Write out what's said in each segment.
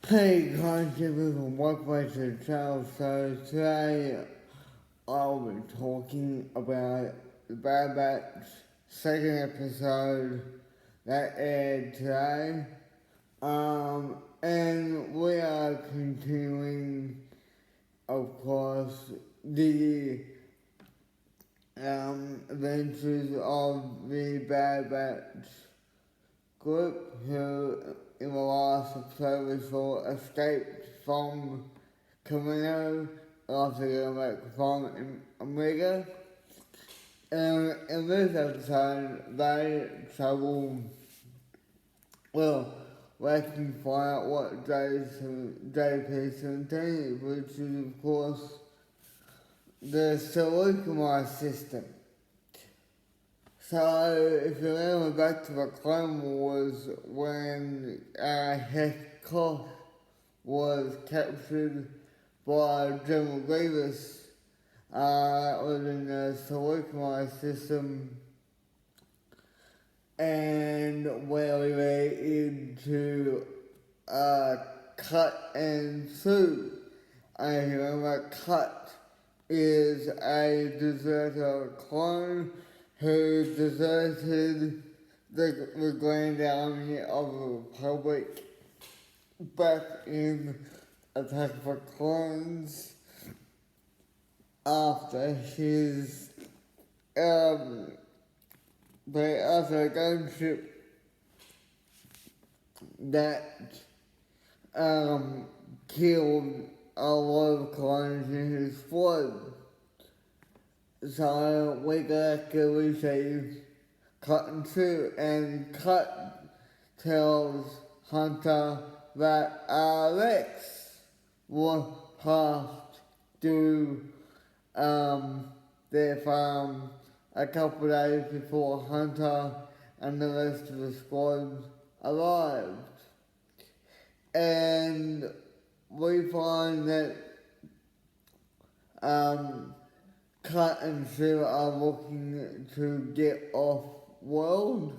Hey guys, welcome back to the channel. So today I'll be talking about the Bad Batch second episode that aired today. And we are continuing, of course, the adventures of the Bad Batch group who in the last episode we saw escaped from Camino after going back from Omega. In this episode they travel, well, they can find out what JP-17 is, which is of course the Seleucumar system. So, if you remember back to the Clone Wars when Hess Koth was captured by General Grievous, within the Seleucumar system, and where we were into Cut and Sue. And you remember, Cut is a deserter clone who deserted the Grand Army of the Republic back in Attack of the Clones after his after a gunship that killed a lot of clones in his flood. So we got to receive Cut and Sue, and Cut tells Hunter that Alex was passed through their farm a couple of days before Hunter and the rest of the squad arrived. And we find that Cut and Sue are looking to get off world.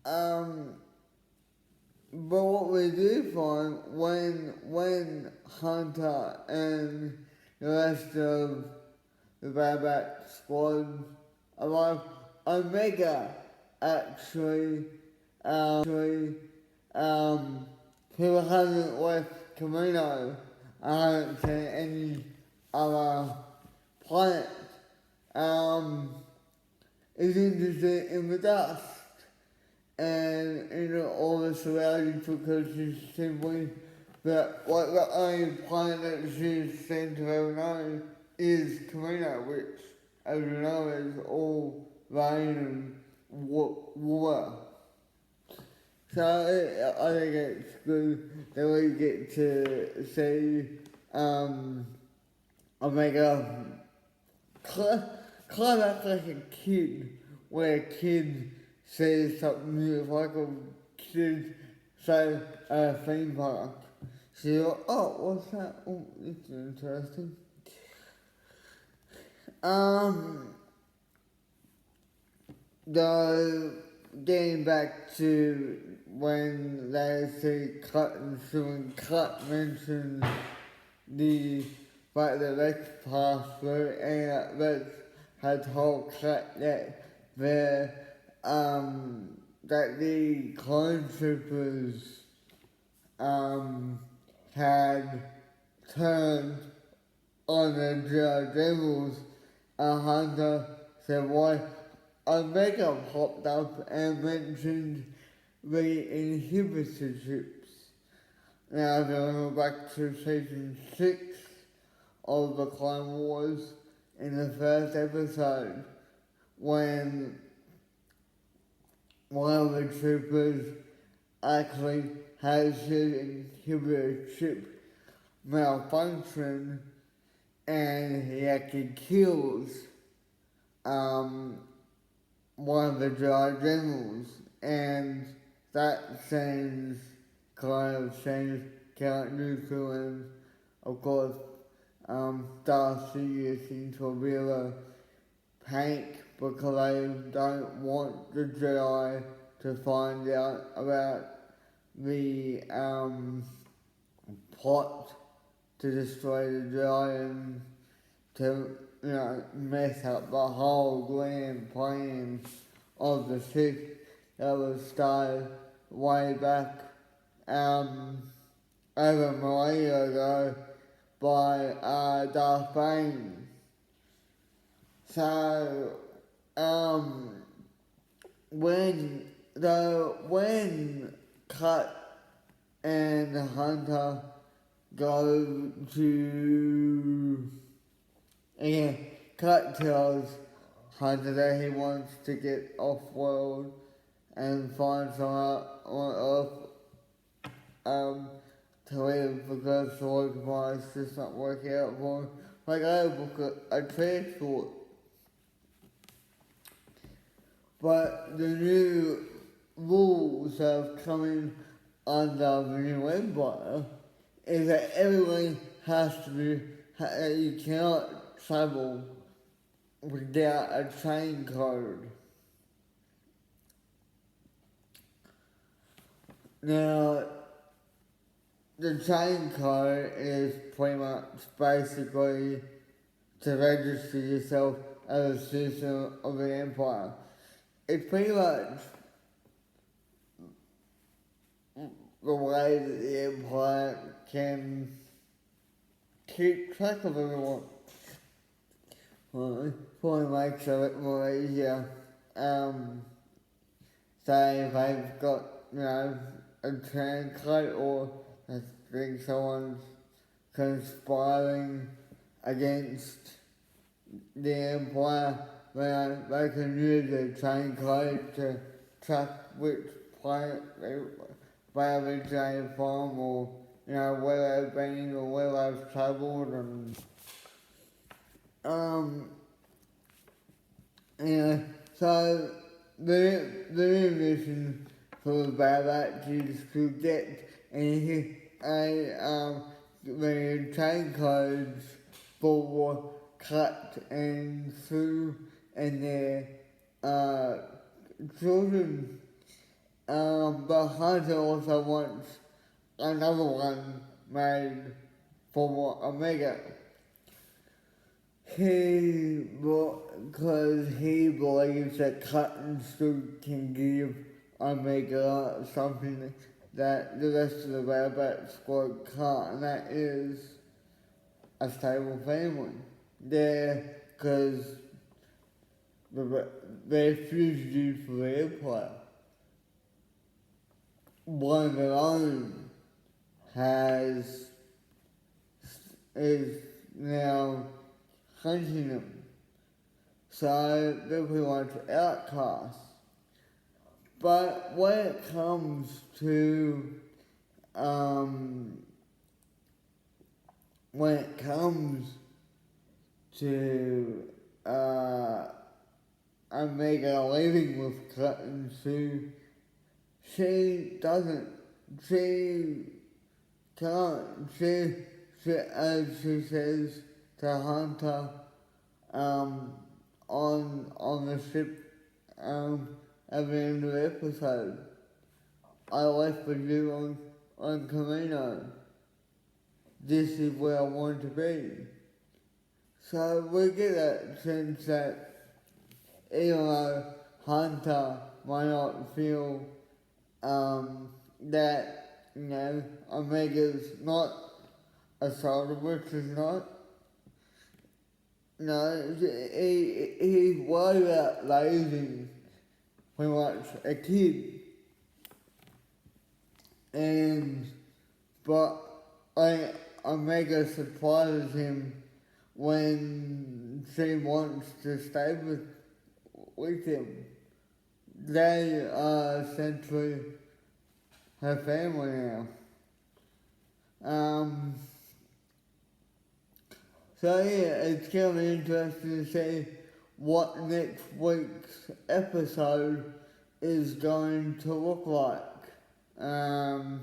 But what we do find when Hunter and the rest of the Bad Batch squad arrive, Omega actually who hasn't left Camino, I haven't seen any other planet, is interested in the dust and all the surroundings, because she's simply that the only planet that she seems to ever know is Camino, which, as you know, is all rain and water. So I think it's good that we get to see Omega climb up like a kid, where a kid says something new, like a kid say a theme park. She's like, oh, what's that? Oh, it's interesting. Though, getting back to when they see Cut and Sue, and Cut mentions the fact that Rex passed through, and Rex had told Cut that that the clone troopers had turned on the generals. Hunter said, why? Omega popped up and mentioned the inhibitor ships. Now, if you remember back to season 6 of the Clone Wars, in the first episode, when one of the troopers actually has his inhibitor ship malfunction, and he actually kills one of the Jedi generals, and that sends Count Dooku and, of course, Darth Sidious into a real panic, because they don't want the Jedi to find out about the plot to destroy the dragon to mess up the whole grand plan of the ship that was started way back over millennia ago by Darth Bane. So when Cut and Hunter go to Cut tells Hunter that he wants to get off world and find someone on Earth to live because the work is just not working out for him. Like I book a transport. But the new rules that have come in under the new empire is that everyone has to be, you cannot travel without a train card. Now, the train card is pretty much basically to register yourself as a citizen of the empire. It's pretty much the way that the empire can keep track of everyone. Well, probably makes it a bit more easier. Say if they've got, a train card or I think someone's conspiring against the empire, they can use the train code to track which planet they originated from, or where they've been or where they've travelled, and so the new mission for the Bad Batch is to get the train codes for Cut and Sue and their children. But Hunter also wants another one made for Omega. Because he believes that Cut and Sue can give Omega something that the rest of the Bad Batch squad can't, and that is a stable family. Because they're fugitives for the Empire. One of their own is now hunting them. So they're pretty much outcasts. But when it comes to Omega living with Cut and Sue, she doesn't. She can't. As she says to Hunter on the ship at the end of the episode, I left with you on Camino. This is where I want to be. So we get that sense that even though Hunter might not feel that, Omega's not a soldier, which is not. He's worried about raising pretty much a kid. But Omega surprises him when she wants to stay with him. They are essentially her family now. So it's going to be interesting to see what next week's episode is going to look like. And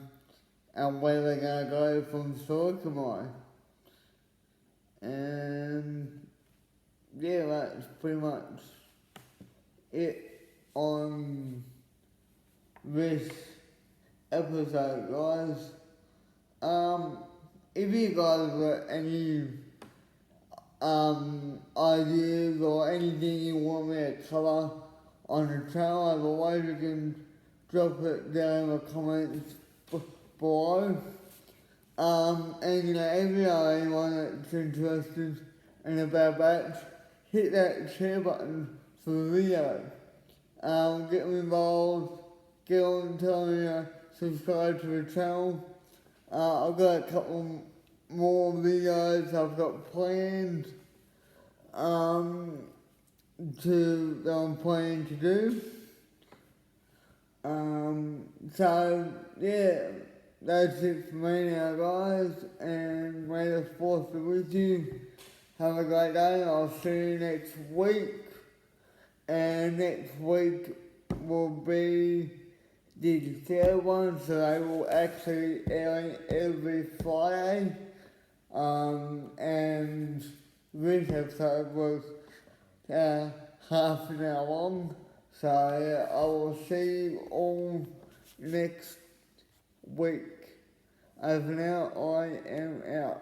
where they're going to go from Sorkamai. And yeah, that's pretty much it on this episode, guys. If you guys got any ideas or anything you want me to cover on the channel, as always, you can drop it down in the comments below. And you know, if you know anyone that's interested in a Bad Batch, hit that share button for the video. Get them involved, get on telling you subscribe to the channel. I've got a couple more videos I've got planned that I'm planning to do. So yeah, that's it for me now, guys, and may the force be with you. Have a great day. I'll see you next week, and next week will be the third one, so they will actually air every Friday. And this episode was half an hour long, so I will see you all next week. Over now, I am out.